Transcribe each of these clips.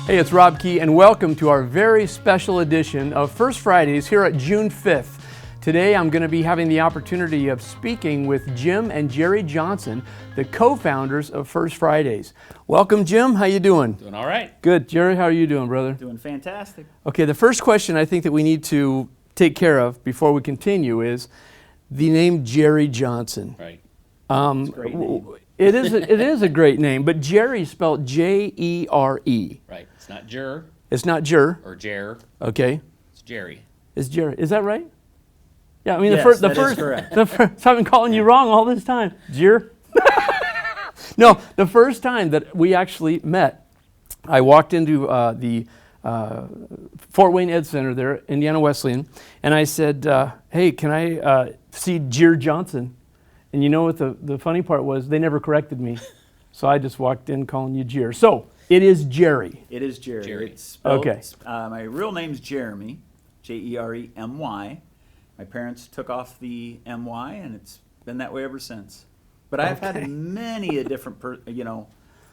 Hey, it's Rob Key, and welcome to our very special edition of First Fridays here at June 5th. Today, I'm going to be having the opportunity of speaking with Jim and Jerry Johnson, the co-founders of First Fridays. Welcome, Jim. How you doing? Doing all right. Good. Jerry, how are you doing, brother? Doing fantastic. Okay, the first question I think that we need to take care of before we continue is the name Jerry Johnson. Right. It's a great name. It is a great name, but Jerry spelled J-E-R-E. Right. It's not Jer It's not Jer. or Jer. Okay. It's Jerry. It's Jerry. Is that right? Yeah, I mean, Yes, that is correct. I've been calling you wrong all this time. Jer. No, the first time that we actually met, I walked into the Fort Wayne Ed Center there, Indiana Wesleyan, and I said, hey, can I see Jer Johnson? And you know what the funny part was? They never corrected me. So I just walked in calling you Jer. So it is Jerry. It is Jerry. Jerry. It's spelled, Okay. My real name's Jeremy, J-E-R-E-M-Y. My parents took off the M-Y, and it's been that way ever since. But I've Okay. had many a different,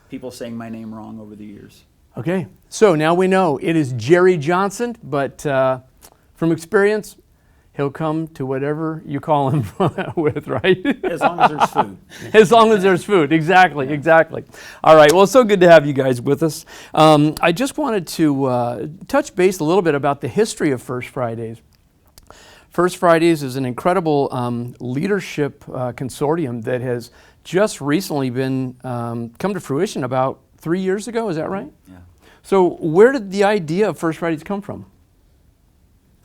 people saying my name wrong over the years. Okay, so now we know it is Jerry Johnson, but from experience, he'll come to whatever you call him with, right? As long as there's food. As long as there's food, exactly, exactly. All right, well, it's so good to have you guys with us. I just wanted to touch base a little bit about the history of First Fridays. First Fridays is an incredible leadership consortium that has just recently been come to fruition about 3 years ago, is that right? Yeah. So where did the idea of First Fridays come from?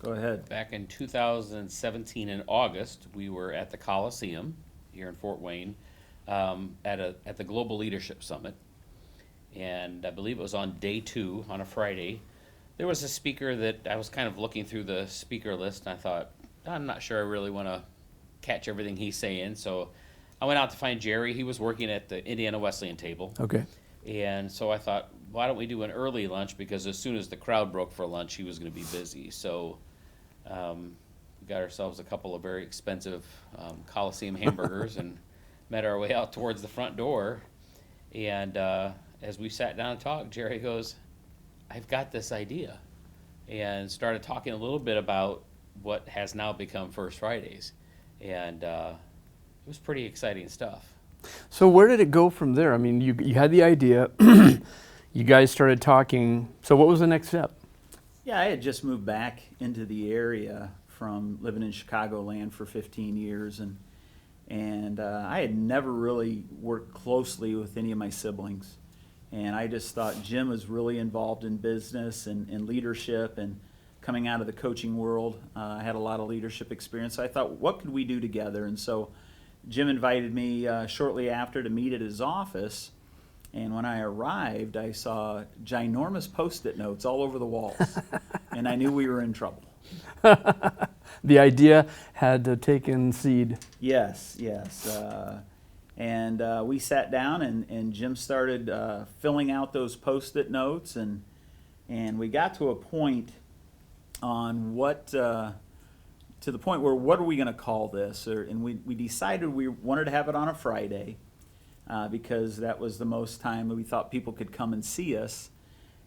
Go ahead. Back in 2017 in August, we were at the Coliseum here in Fort Wayne at the Global Leadership Summit. And I believe it was on day 2 on a Friday. There was a speaker that I was kind of looking through the speaker list, and I thought, I'm not sure I really want to catch everything he's saying. So I went out to find Jerry. He was working at the Indiana Wesleyan table. Okay. And so I thought, why don't we do an early lunch? Because as soon as the crowd broke for lunch, he was going to be busy. So we got ourselves a couple of very expensive Coliseum hamburgers and met our way out towards the front door. And as we sat down and talked, Jerry goes, I've got this idea. And started talking a little bit about what has now become First Fridays. And it was pretty exciting stuff. So where did it go from there? I mean, you had the idea, you guys started talking, so what was the next step? Yeah, I had just moved back into the area from living in Chicagoland for 15 years, and I had never really worked closely with any of my siblings. And I just thought Jim was really involved in business and leadership, and coming out of the coaching world, I had a lot of leadership experience. So I thought, what could we do together? And so Jim invited me shortly after to meet at his office. And when I arrived, I saw ginormous Post-it notes all over the walls. And I knew we were in trouble. The idea had taken seed. Yes. And we sat down, and Jim started filling out those Post-it notes. And we got to a point on to the point where, what are we going to call this? And we decided we wanted to have it on a Friday. Because that was the most time that we thought people could come and see us.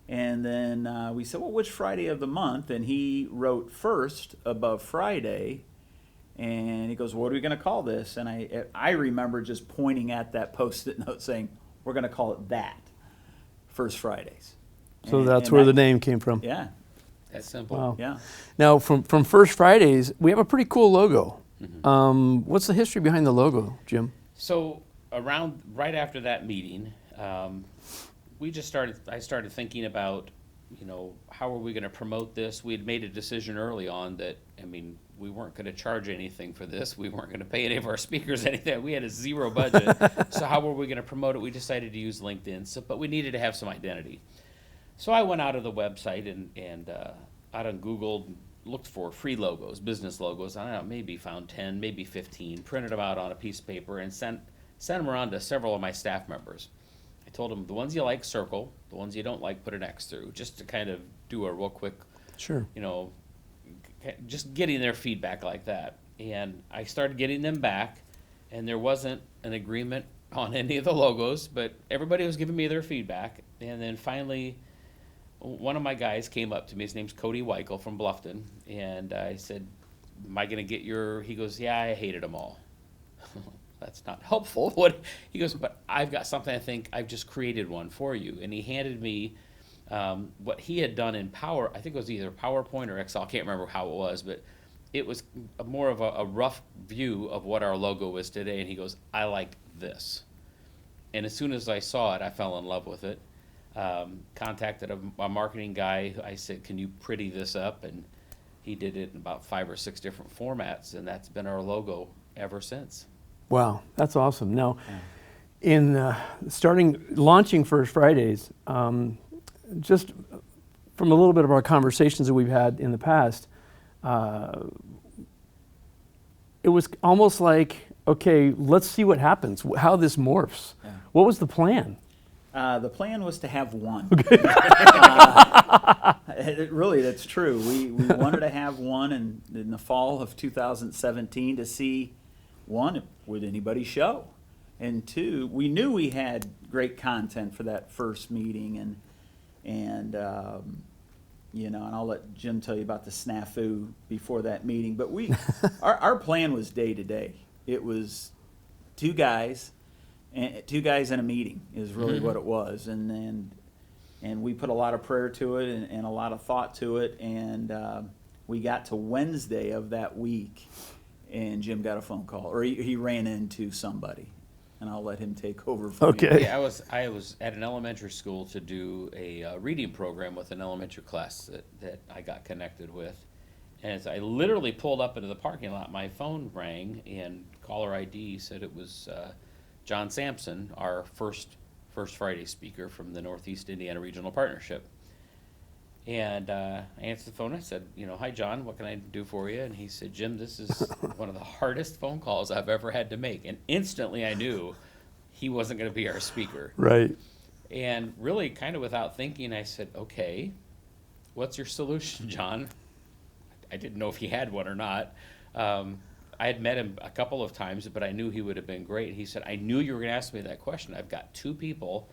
And then we said, well, which Friday of the month? And he wrote first above Friday. And he goes, what are we going to call this? And I remember just pointing at that Post-it note saying, we're going to call it that, First Fridays. So that's where the name came from. Yeah. That's simple. Wow. Yeah. Now, from First Fridays, we have a pretty cool logo. Mm-hmm. What's the history behind the logo, Jim? So right after that meeting, I started thinking about, how are we going to promote this? We had made a decision early on that, we weren't going to charge anything for this. We weren't going to pay any of our speakers anything. We had a zero budget. So how were we going to promote it? We decided to use LinkedIn, but we needed to have some identity. So I went out of the website and out on Google, looked for free logos, business logos. I don't know, maybe found 10, maybe 15, printed them out on a piece of paper and sent them around to several of my staff members. I told them, the ones you like, circle. The ones you don't like, put an X through, just to kind of do a real quick, Sure. Just getting their feedback like that. And I started getting them back, and there wasn't an agreement on any of the logos, but everybody was giving me their feedback. And then finally, one of my guys came up to me. His name's Cody Weichel from Bluffton, and I said, "Am I going to get your?" He goes, "Yeah, I hated them all." That's not helpful. What he goes, "But I've got something. I think I've just created one for you." And he handed me what he had done in Power. I think it was either PowerPoint or Excel. I can't remember how it was, but it was more of a rough view of what our logo is today. And he goes, "I like this." And as soon as I saw it, I fell in love with it. Contacted a marketing guy. I said, "Can you pretty this up?" And he did it in about 5 or 6 different formats, and that's been our logo ever since. Wow, that's awesome. Now, in launching First Fridays, just from a little bit of our conversations that we've had in the past, it was almost like, okay, let's see what happens, how this morphs. Yeah. What was the plan? The plan was to have one. Really, that's true. We wanted to have one in the fall of 2017 to see, one, would anybody show? And two, we knew we had great content for that first meeting, and you know, and I'll let Jim tell you about the snafu before that meeting. But our plan was day to day. It was two guys in a meeting is really what it was, and we put a lot of prayer to it and a lot of thought to it, and we got to Wednesday of that week, and Jim got a phone call, or he ran into somebody, and I'll let him take over from Okay. Yeah, I was at an elementary school to do a reading program with an elementary class that I got connected with. And as I literally pulled up into the parking lot, my phone rang, and caller ID said it was John Sampson, our First Friday speaker from the Northeast Indiana Regional Partnership. And I answered the phone. I said, "Hi, John, what can I do for you?" And he said, "Jim, this is one of the hardest phone calls I've ever had to make." And instantly I knew he wasn't going to be our speaker. Right. And really, kind of without thinking, I said, "Okay, what's your solution, John?" I didn't know if he had one or not. I had met him a couple of times, but I knew he would have been great. He said, "I knew you were going to ask me that question. I've got 2 people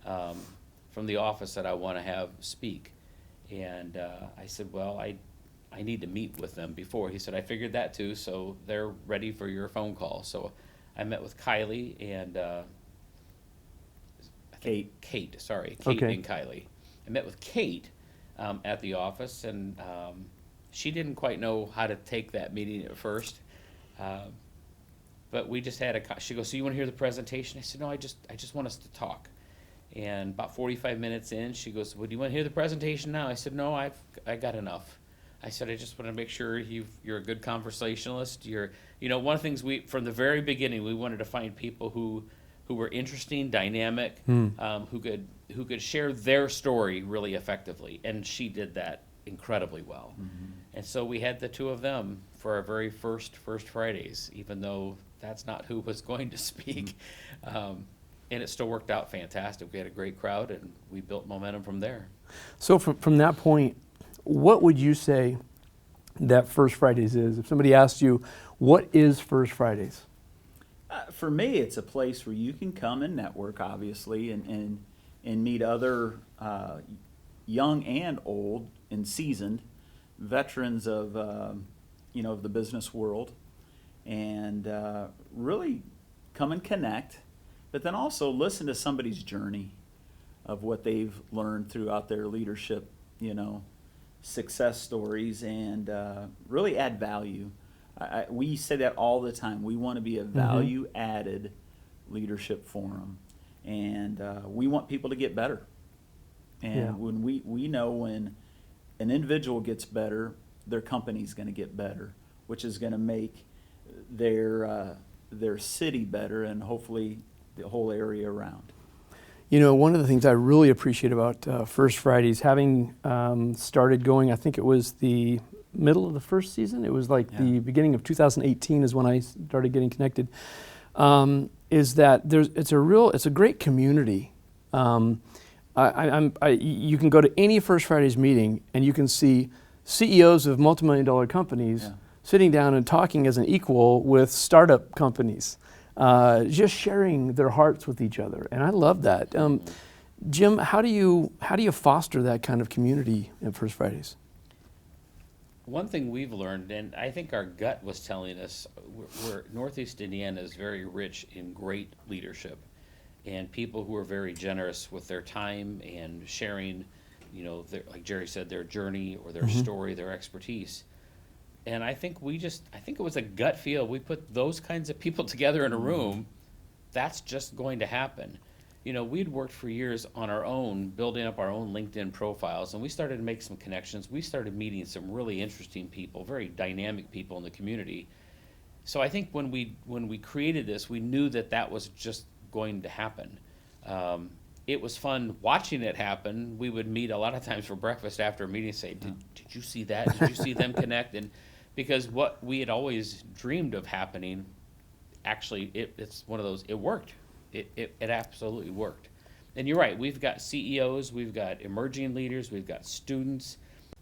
from the office that I want to have speak." And I said, "Well, I need to meet with them before." He said, "I figured that too, so they're ready for your phone call." So I met with Kylie and Kate, Okay. and Kylie. I met with Kate at the office, and she didn't quite know how to take that meeting at first. But we just had she goes, "So you want to hear the presentation?" I said, "No, I just want us to talk." And about 45 minutes in, she goes, "Well, do you want to hear the presentation now?" I said, "No, I got enough." I said, "I just want to make sure you're a good conversationalist. One of the things from the very beginning, we wanted to find people who were interesting, dynamic, who could share their story really effectively." And she did that incredibly well. Mm-hmm. And so we had the 2 of them for our very first Fridays, even though that's not who was going to speak. And it still worked out fantastic. We had a great crowd, and we built momentum from there. So from that point, what would you say that First Fridays is? If somebody asked you, what is First Fridays? For me, it's a place where you can come and network, obviously, and meet other young and old and seasoned veterans of of the business world, and really come and connect, but then also listen to somebody's journey of what they've learned throughout their leadership, success stories, and really add value. We say that all the time. We want to be a value-added leadership forum, and we want people to get better. And when we know when an individual gets better, their company's going to get better, which is going to make their city better, and hopefully the whole area around. One of the things I really appreciate about First Fridays, having started going, I think it was the middle of the first season. It was like the beginning of 2018 is when I started getting connected. Is that it's a great community. You can go to any First Fridays meeting and you can see CEOs of multi-million-dollar companies sitting down and talking as an equal with startup companies, just sharing their hearts with each other, and I love that. Jim, how do you foster that kind of community at First Fridays? One thing we've learned, and I think our gut was telling us, we're Northeast Indiana is very rich in great leadership and people who are very generous with their time and sharing, like Jerry said, their journey or their story, their expertise. And I think it was a gut feel. We put those kinds of people together in a room, that's just going to happen. We'd worked for years on our own, building up our own LinkedIn profiles, and we started to make some connections. We started meeting some really interesting people, very dynamic people in the community. So I think when we created this, we knew that was just going to happen. It was fun watching it happen. We would meet a lot of times for breakfast after a meeting and say, did you see that? Did you see them connect? And because what we had always dreamed of happening, actually, it's one of those, it worked. It absolutely worked. And you're right, we've got CEOs, we've got emerging leaders, we've got students,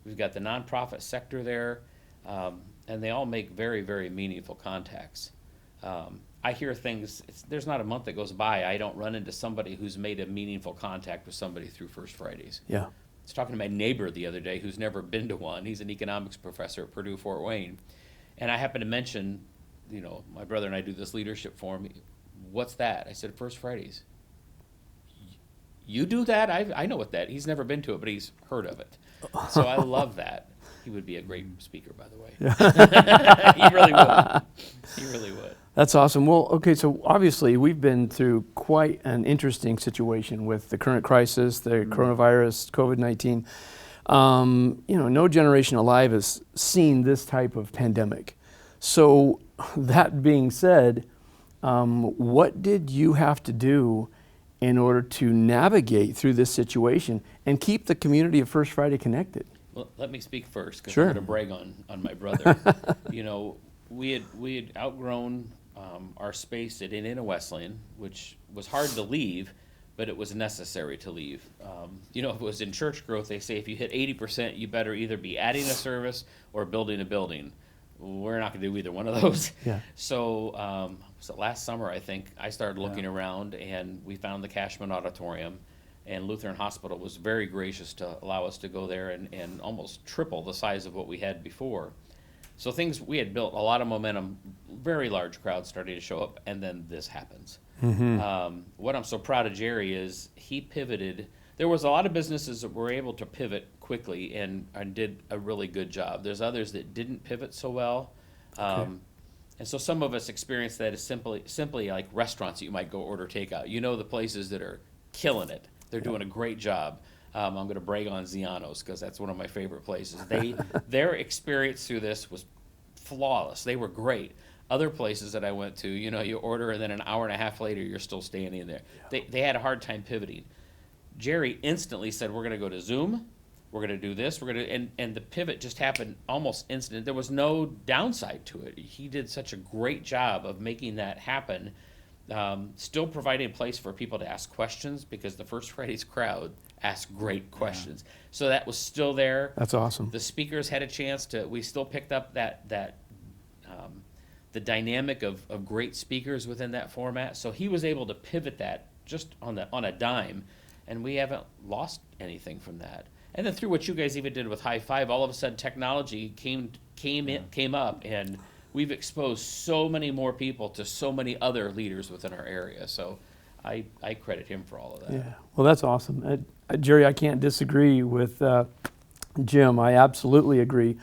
we've got the nonprofit sector there, and they all make very, very meaningful contacts. I hear things, there's not a month that goes by I don't run into somebody who's made a meaningful contact with somebody through First Fridays. Yeah. I was talking to my neighbor the other day who's never been to one. He's an economics professor at Purdue Fort Wayne. And I happened to mention, my brother and I do this leadership forum. What's that? I said, First Fridays. You do that? I know what that. He's never been to it, but he's heard of it. So I love that. He would be a great speaker, by the way. Yeah. He really would. He really would. That's awesome. Well, okay, so obviously we've been through quite an interesting situation with the current crisis, the coronavirus, COVID-19. No generation alive has seen this type of pandemic. So that being said, what did you have to do in order to navigate through this situation and keep the community of First Friday connected? Well, let me speak first because Sure. I'm going to brag on my brother. We had outgrown our space at Indiana Wesleyan, which was hard to leave, but it was necessary to leave. If it was in church growth, they say if you hit 80%, you better either be adding a service or building a building. We're not going to do either one of those. Yeah. So was it last summer, I think, I started looking around, and we found the Cashman Auditorium, and Lutheran Hospital was very gracious to allow us to go there and almost triple the size of what we had before. So we had built a lot of momentum, very large crowds starting to show up, and then this happens. What I'm so proud of Jerry is he pivoted. There was a lot of businesses that were able to pivot quickly and did a really good job. There's others that didn't pivot so well. And so some of us experience that as simply like restaurants that you might go order takeout. The places that are killing it. They're doing a great job. I'm going to brag on Ziano's because that's one of my favorite places. Their experience through this was flawless. They were great. Other places that I went to, you order and then an hour and a half later you're still standing there. They had a hard time pivoting. Jerry instantly said, we're going to go to Zoom. We're going to do this. And the pivot just happened almost instant. There was no downside to it. He did such a great job of making that happen. Still providing a place for people to ask questions because the First Fridays crowd asked great questions. Yeah. So that was still there. That's awesome. The speakers had a chance we still picked up the dynamic of great speakers within that format. So he was able to pivot that just on a dime, and we haven't lost anything from that. And then through what you guys even did with HI-5, all of a sudden technology came up, and we've exposed so many more people to so many other leaders within our area. So I credit him for all of that. Yeah, well, that's awesome. Jerry, I can't disagree with Jim. I absolutely agree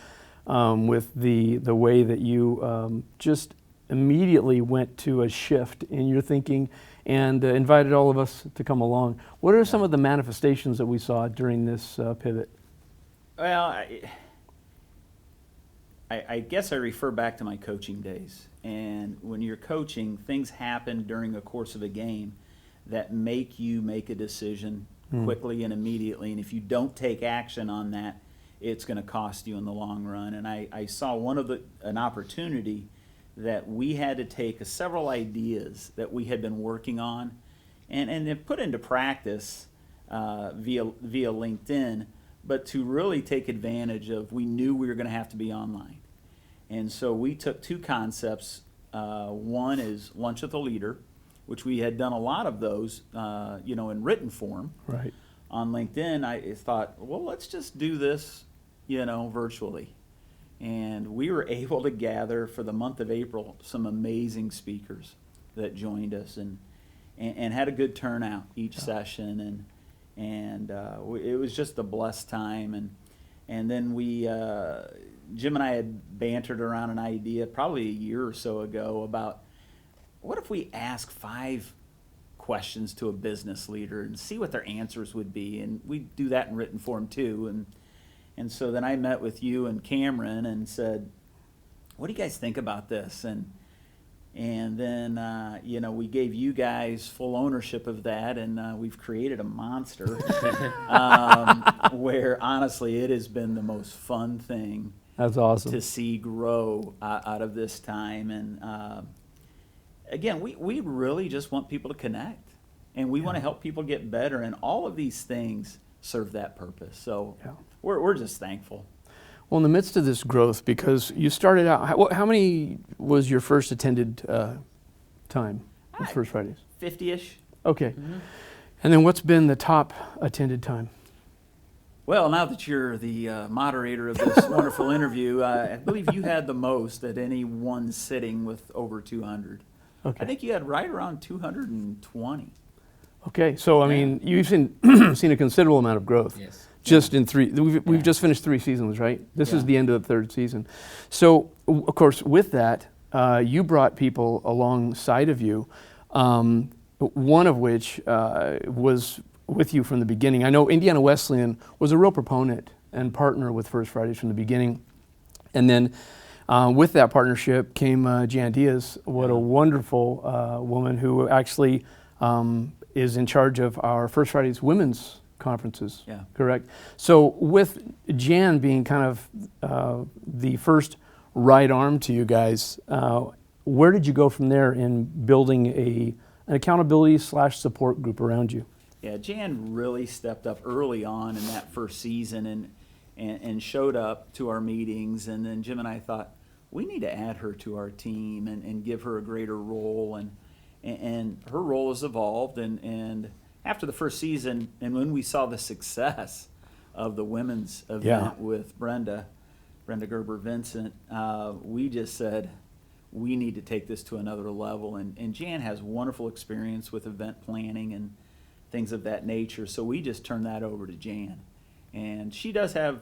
with the way that you just immediately went to a shift in your thinking and invited all of us to come along. What are some of the manifestations that we saw during this pivot? Well, I guess I refer back to my coaching days. And when you're coaching, things happen during the course of a game that make you make a decision quickly and immediately. And if you don't take action on that, it's going to cost you in the long run. And I saw an opportunity that we had to take several ideas that we had been working on and then put into practice via LinkedIn, but to really take advantage of, we knew we were going to have to be online. And so we took two concepts. One is lunch with a leader, which we had done a lot of those, in written form Right. on LinkedIn, I thought, well, let's just do this, virtually. And we were able to gather for the month of April some amazing speakers that joined us and had a good turnout each session. And it was just a blessed time. And then Jim and I had bantered around an idea probably a year or so ago about what if we ask 5 questions to a business leader and see what their answers would be, and we do that in written form too. And so then I met with you and Cameron and said, what do you guys think about this? And then we gave you guys full ownership of that, and we've created a monster where honestly it has been the most fun thing That's awesome. to see grow out of this time. And again, we really just want people to connect, and we want to help people get better, and all of these things serve that purpose. So Yeah. we're just thankful. Well, in the midst of this growth, because you started out, how many was your first attended time with First Fridays? 50-ish. Okay. And then what's been the top attended time? Well, now that you're the moderator of this wonderful interview, I believe you had the most at any one sitting with over 200. Okay. I think you had right around 220. Okay, so I mean, you've seen a considerable amount of growth. Yes. Just in 3, we've just finished 3 seasons, right? This is Yeah. the end of the 3rd season. So, of course, with that, you brought people alongside of you, one of which was with you from the beginning. I know Indiana Wesleyan was a real proponent and partner with First Fridays from the beginning. And then with that partnership came Jan Diaz. What a wonderful woman who actually is in charge of our First Fridays women's conferences, Yeah. correct? So with Jan being kind of the first right arm to you guys, where did you go from there in building an accountability / support group around you? Yeah, Jan really stepped up early on in that first season and showed up to our meetings. And then Jim and I thought, we need to add her to our team and give her a greater role. And her role has evolved. And after the first season, and when we saw the success of the women's event with Brenda Gerber Vincent, we just said, we need to take this to another level. And Jan has wonderful experience with event planning and things of that nature. So we just turned that over to Jan. And she does have,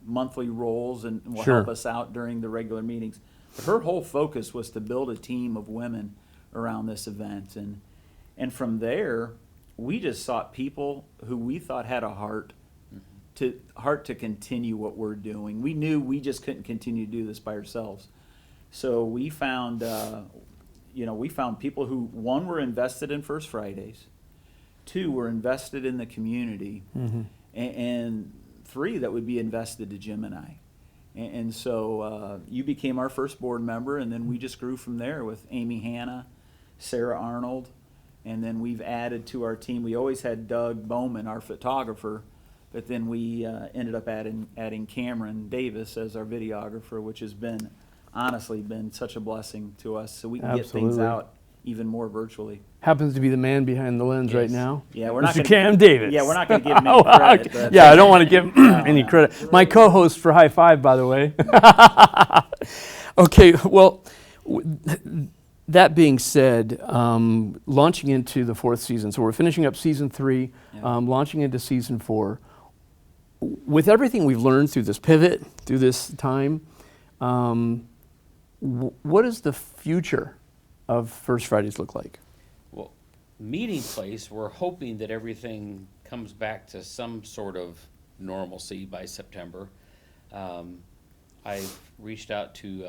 monthly roles and will Sure. help us out during the regular meetings. But her whole focus was to build a team of women around this event. And from there, we just sought people who we thought had a heart to continue what we're doing. We knew we just couldn't continue to do this by ourselves. So we found, people who, 1, were invested in First Fridays, 2, were invested in the community, and 3, that would be invested to Jim and I. And so you became our first board member, and then we just grew from there with Amy Hanna, Sarah Arnold, and then we've added to our team. We always had Doug Bowman, our photographer, but then we ended up adding Cameron Davis as our videographer, which has honestly been such a blessing to us, so we can get things Absolutely. out even more virtually. Happens to be the man behind the lens right Yes. now. Yeah, we're not Mr. gonna- Cam Davis. Yeah, we're not going to give him any credit. But Yeah, I don't want to give him any credit. My co-host for HI-5, by the way. Okay, well, that being said, launching into the 4th season, so we're finishing up season 3, launching into season 4. With everything we've learned through this pivot, through this time, what does the future of First Fridays look like? Well, meeting place, we're hoping that everything comes back to some sort of normalcy by September. I've reached out to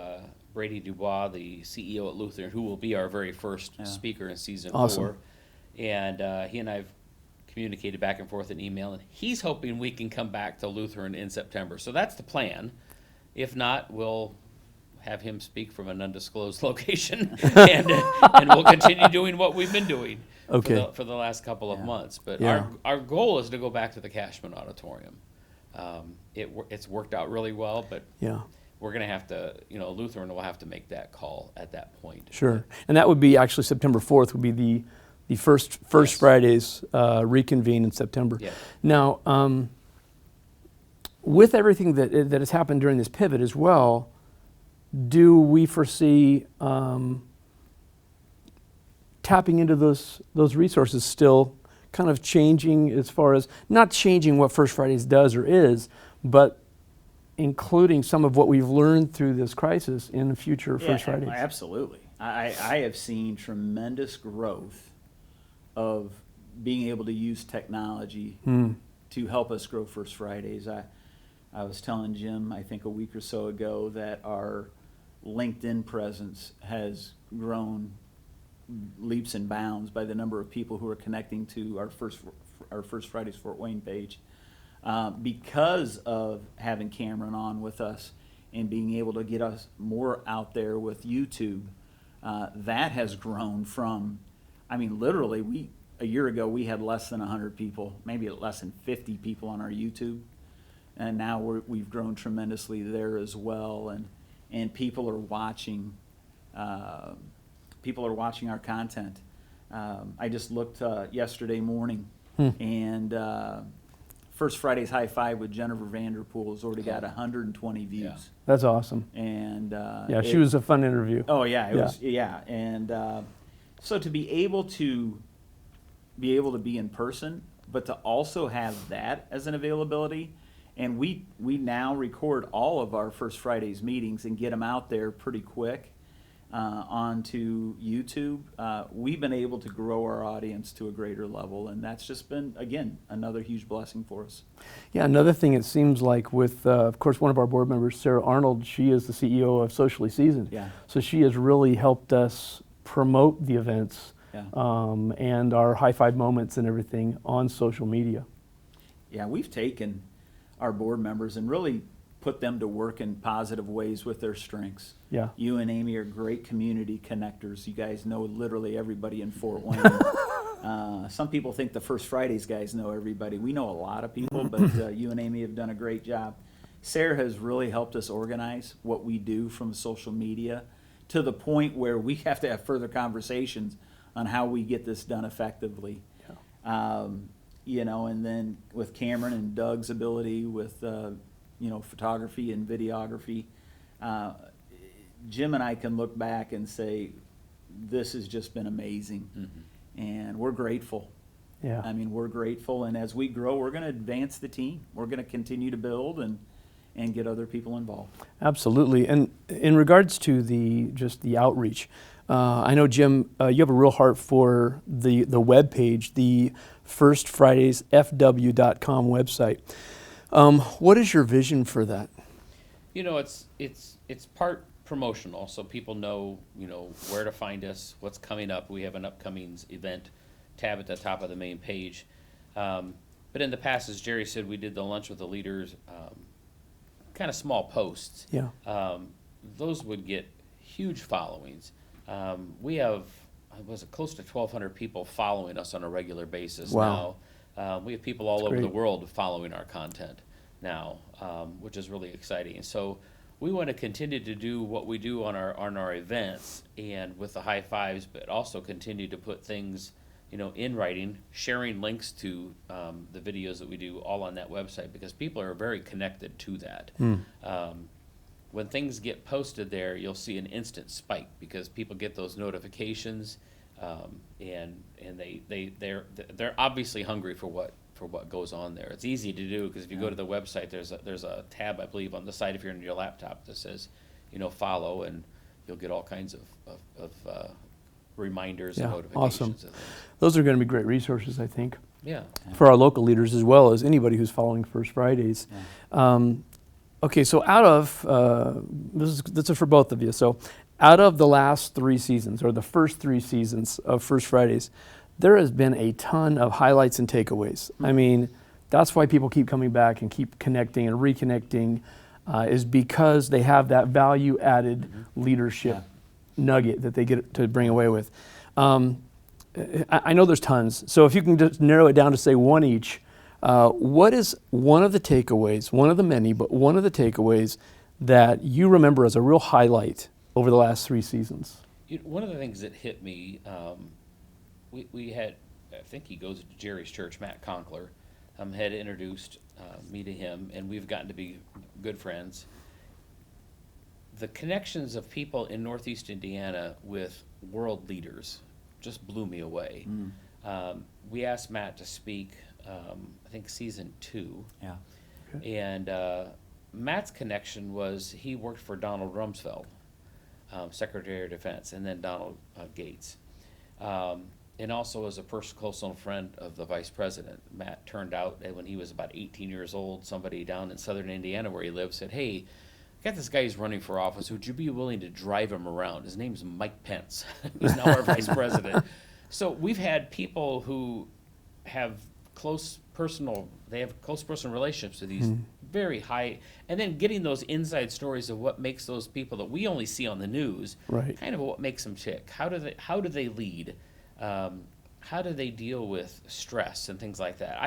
Brady Dubois, the CEO at Lutheran, who will be our very first speaker in season Awesome. 4. And he and I have communicated back and forth in email, and he's hoping we can come back to Lutheran in September. So that's the plan. If not, we'll have him speak from an undisclosed location, and we'll continue doing what we've been doing for the last couple of months. But our goal is to go back to the Cashman Auditorium. It's worked out really well, but we're going to have to, Lutheran will have to make that call at that point. Sure. And that would be actually September 4th would be the first Yes. Fridays reconvene in September. Yeah. Now, with everything that has happened during this pivot as well, do we foresee tapping into those resources still kind of changing, as far as not changing what First Fridays does or is, but including some of what we've learned through this crisis in future First Fridays? Absolutely. I have seen tremendous growth of being able to use technology to help us grow First Fridays. I was telling Jim, I think a week or so ago, that our LinkedIn presence has grown leaps and bounds by the number of people who are connecting to our First Fridays Fort Wayne page, because of having Cameron on with us and being able to get us more out there with YouTube. That has grown from, literally, a year ago we had less than 100 people, maybe less than 50 people on our YouTube, and now we've grown tremendously there as well, and people are watching. People are watching our content. I just looked yesterday morning, and First Friday's HI-5 with Jennifer Vanderpool has already got 120 views. Yeah. That's awesome. And Yeah, she was a fun interview. Oh yeah, it Yeah. was. Yeah, and so to be able to be in person, but to also have that as an availability, and we now record all of our First Fridays meetings and get them out there pretty quick onto YouTube. We've been able to grow our audience to a greater level, and that's just been, again, another huge blessing for us. Yeah, another thing it seems like with, of course, one of our board members, Sarah Arnold, she is the CEO of Socially Seasoned. Yeah. So she has really helped us promote the events Yeah. and our HI-5 moments and everything on social media. Yeah, we've taken our board members and really put them to work in positive ways with their strengths. Yeah. You and Amy are great community connectors. You guys know literally everybody in Fort Wayne. Some people think the First Fridays guys know everybody. We know a lot of people, but you and Amy have done a great job. Sarah has really helped us organize what we do from social media to the point where we have to have further conversations on how we get this done effectively. Yeah. And then with Cameron and Doug's ability with photography and videography, Jim and I can look back and say, this has just been amazing. Mm-hmm. And we're grateful. Yeah. We're grateful, and as we grow, we're going to advance the team. We're going to continue to build and get other people involved. Absolutely. And in regards to the outreach, I know, Jim, you have a real heart for the web page, the firstfridaysfw.com website. What is your vision for that? It's part promotional, so people know, where to find us, what's coming up. We have an upcoming event tab at the top of the main page. But in the past, as Jerry said, we did the lunch with the leaders, kind of small posts. Yeah. Those would get huge followings. We have, close to 1,200 people following us on a regular basis Wow. now. We have people all That's over the great. world following our content now, which is really exciting. And so we want to continue to do what we do on our events and with the HI-5s, but also continue to put things, in writing, sharing links to the videos that we do all on that website, because people are very connected to that. When things get posted there, you'll see an instant spike because people get those notifications, and they're obviously hungry for what goes on there. It's easy to do because if you go to the website, there's a tab, I believe, on the side if you're on your laptop that says, follow, and you'll get all kinds of reminders and Yeah, notifications. awesome. Of things. Those are going to be great resources, I think, Yeah. for our local leaders as well as anybody who's following First Fridays. Okay, so out of, this is for both of you, so out of the last 3 seasons, or the first 3 seasons of First Fridays, there has been a ton of highlights and takeaways. I mean, that's why people keep coming back and keep connecting and reconnecting, is because they have that value-added leadership nugget that they get to bring away with. I know there's tons, so if you can just narrow it down to say one each, what is one of the takeaways, one of the many, but one of the takeaways that you remember as a real highlight over the last 3 seasons? One of the things that hit me, we had, I think he goes to Jerry's church, Matt Conkler, had introduced me to him, and we've gotten to be good friends. The connections of people in Northeast Indiana with world leaders just blew me away. We asked Matt to speak, I think season 2. Yeah. Okay. And Matt's connection was he worked for Donald Rumsfeld, Secretary of Defense, and then Donald Gates. And also as a personal friend of the Vice President. Matt turned out that when he was about 18 years old, somebody down in southern Indiana where he lived said, "Hey, I got this guy who's running for office. Would you be willing to drive him around?" His name's Mike Pence. He's now our Vice President. So we've had people who have close personal relationships to these very high, and then getting those inside stories of what makes those people that we only see on the news, Right. kind of what makes them tick. How do they lead? How do they deal with stress and things like that?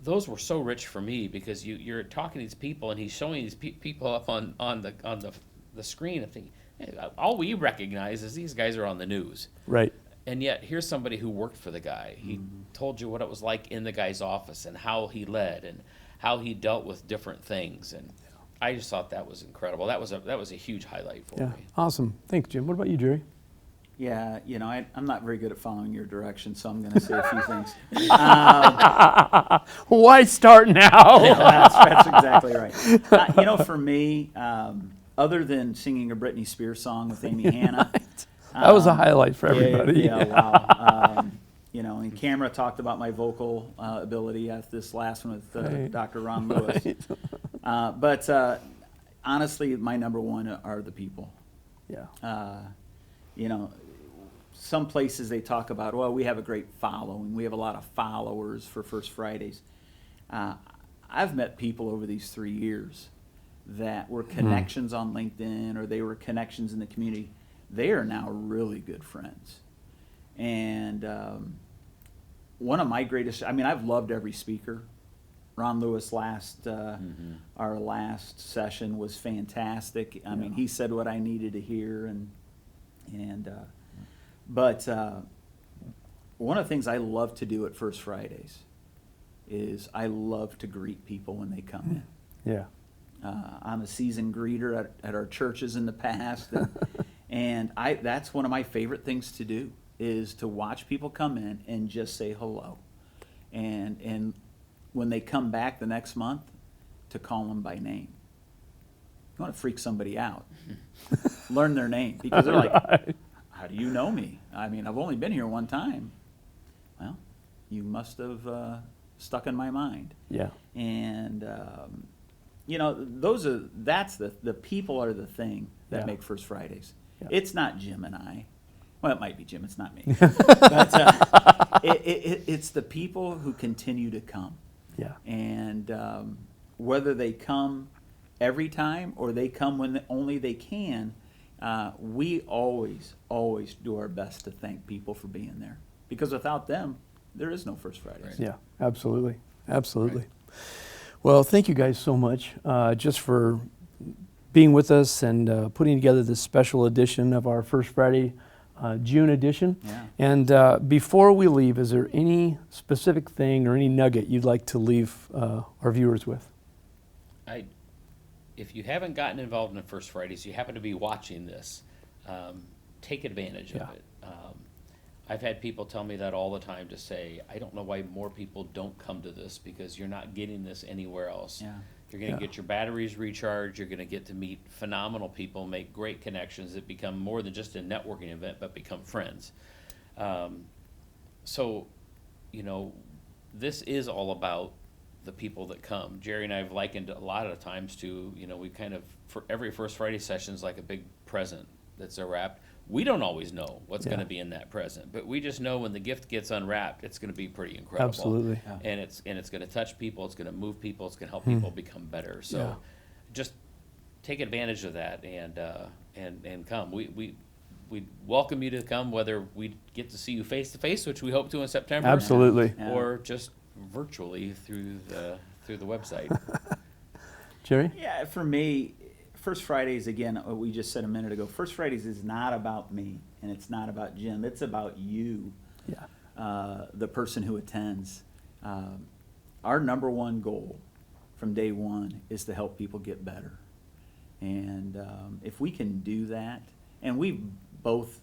Those were so rich for me because you're talking to these people and he's showing these people up on the screen and thinking, hey, all we recognize is these guys are on the news. Right. And yet here's somebody who worked for the guy. He told you what it was like in the guy's office and how he led and how he dealt with different things. And I just thought that was incredible. That was a huge highlight for Yeah. me. Awesome. Thanks, Jim. What about you, Jerry? Yeah, I'm not very good at following your direction, so I'm going to say a few things. Why start now? That's exactly right. For me, other than singing a Britney Spears song with Amy Hanna, That was a highlight for everybody. Yeah, wow. And Camera talked about my vocal ability at this last one with Right. Dr. Ron Lewis. But honestly, my number one are the people. Yeah. Some places they talk about, well, we have a great following. We have a lot of followers for First Fridays. I've met people over these 3 years that were connections on LinkedIn or they were connections in the community. They are now really good friends. And one of my greatest, I've loved every speaker. Ron Lewis our last session was fantastic. He said what I needed to hear, but one of the things I love to do at First Fridays is I love to greet people when they come in. Yeah. I'm a seasoned greeter at our churches in the past, and that's one of my favorite things to do is to watch people come in and just say hello, and when they come back the next month, to call them by name. You want to freak somebody out, learn their name, because they're like, Right. how do you know me? I've only been here one time. Well, you must have stuck in my mind. Yeah. And that's the people are the thing that Yeah. make First Fridays. Yeah. It's not Jim and I. Well, it might be Jim. It's not me. But it's the people who continue to come. Yeah. And whether they come every time or they come when only they can, we always do our best to thank people for being there. Because without them, there is no First Fridays. Right. Yeah, absolutely. Absolutely. Well, thank you guys so much just for being with us and putting together this special edition of our First Friday June edition. Yeah. And before we leave, is there any specific thing or any nugget you'd like to leave our viewers with? If you haven't gotten involved in First Fridays, you happen to be watching this, take advantage of it. I've had people tell me that all the time to say, I don't know why more people don't come to this because you're not getting this anywhere else. Yeah. You're going to Yeah. get your batteries recharged. You're going to get to meet phenomenal people, make great connections that become more than just a networking event, but become friends. This is all about the people that come. Jerry and I have likened a lot of times to, we kind of, for every First Friday session is like a big present that's unwrapped. We don't always know what's Yeah. going to be in that present, but we just know when the gift gets unwrapped, it's going to be pretty incredible. Absolutely. Yeah. And it's going to touch people. It's going to move people. It's going to help people become better. So, Yeah. just take advantage of that and come. We welcome you to come, whether we get to see you face to face, which we hope to in September, Absolutely. Yeah. or just virtually through the website. Jerry? Yeah, for me, First Fridays, again, what we just said a minute ago, First Fridays is not about me, and it's not about Jim. It's about you, the person who attends. Our number one goal from day one is to help people get better. And if we can do that, and we both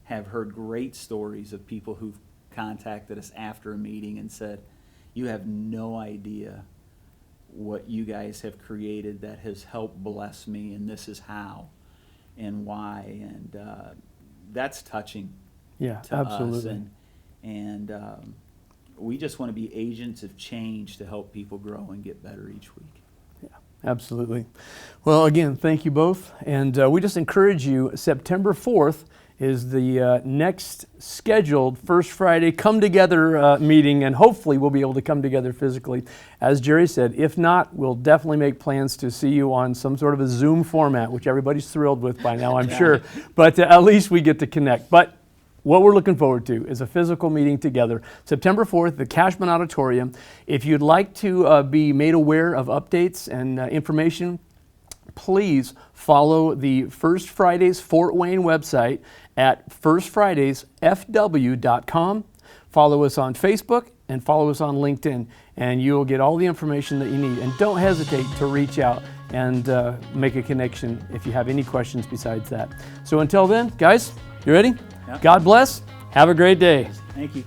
have heard great stories of people who've contacted us after a meeting and said, you have no idea what you guys have created that has helped bless me, and this is how and why. And that's touching Yeah, to absolutely. us. And we just want to be agents of change to help people grow and get better each week. Absolutely. Well, again, thank you both. And we just encourage you, September 4th is the next scheduled First Friday Come Together meeting, and hopefully we'll be able to come together physically. As Jerry said, if not, we'll definitely make plans to see you on some sort of a Zoom format, which everybody's thrilled with by now, I'm sure. But at least we get to connect. But what we're looking forward to is a physical meeting together, September 4th, the Cashman Auditorium. If you'd like to be made aware of updates and information, please follow the First Fridays Fort Wayne website at firstfridaysfw.com. Follow us on Facebook and follow us on LinkedIn, and you'll get all the information that you need. And don't hesitate to reach out and make a connection if you have any questions besides that. So until then, guys, you ready? Yep. God bless. Have a great day. Thank you.